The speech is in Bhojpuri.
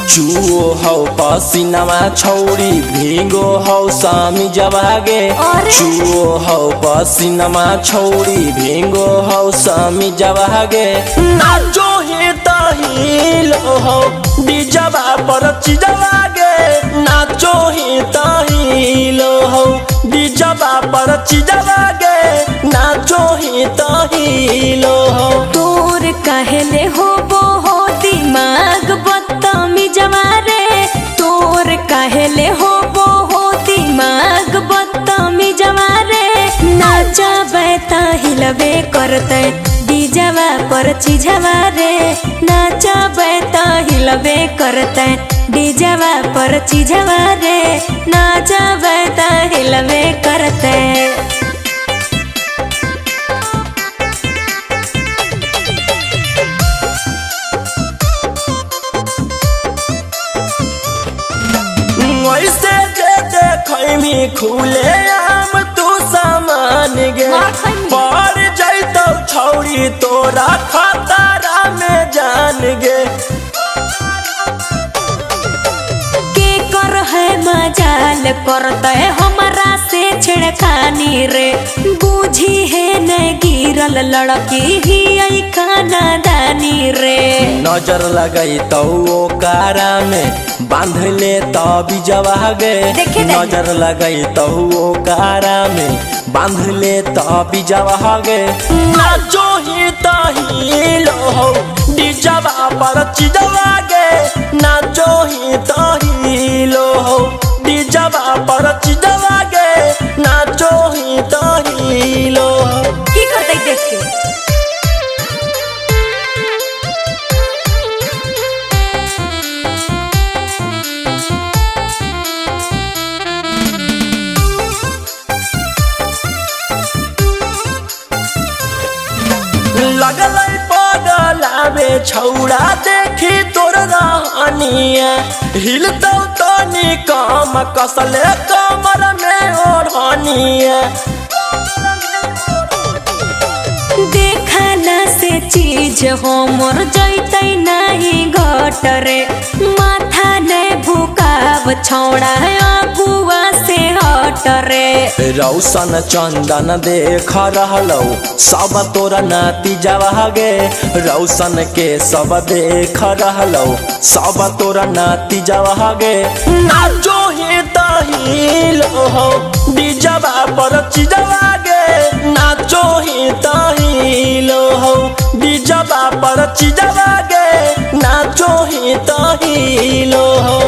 चुओ हौ पसीनामा छौरी भिगो हौ सामी जवागे। चुओ हौ पसीनामा छौरी भिगो हौ सामी जवागे। नाचो ही तहिलो हौ डिजवा पर चिजवागे। नाचो ही तहिलो हौ डिजवा पर चिजवागे। नाचो ही तहिलो हौ। तोर कहले हो दिमाग बदतमी जवारे। तोर कहले हो दिमाग बदतमी जवारे। नाचा बैता हिलबे करते डीजवा पर चिझवा रे। नाचा बैता हिलबे करते डीजवा पर चिझवा रे। नाचा बैता हिलबे करते। ऐसे जे देखमी खुले आम तू सामान गे। पड़ जैतौ छौरी तोरा खतरा में जान गे। के कर है मजाल करते हमारा से छेड़खानी रे। बूझी है न गिरल लड़की ही खाना दानी रे। नजर लगई तो ओकारा में बांध ले तभी जवागे। नजर लगई तो ओकारा में बांध ले तभी जवागे। नाचो ही तहिलो हौ डिजवा पर चिजवागे। नाचो ही तहिलो हौ डिजवा पर चिजवागे। नाचो ही तहिलो हौ। की करते देख के लगल पगलावे छौड़ा देखी तोर रहनिया। हिलतौ तो निकम कसले कमर में ओढ़निया। देखला से चीज हो मोर जैतै नहीं घटरे। माथा ने भुकाव छौड़ा अगुआ से हटरे। रौशन चंदन देख रहलौ सब तोरा नाती जवागे। रौशन के सब देख रहलौ सब तोरा नाती जवागे। नाचो ही तहिलो हौ डिजवा पर चिजवागे। नाचो ही तहिलो हौ डिजवा पर चिजवागे। नाचो ही तहिलो हौ।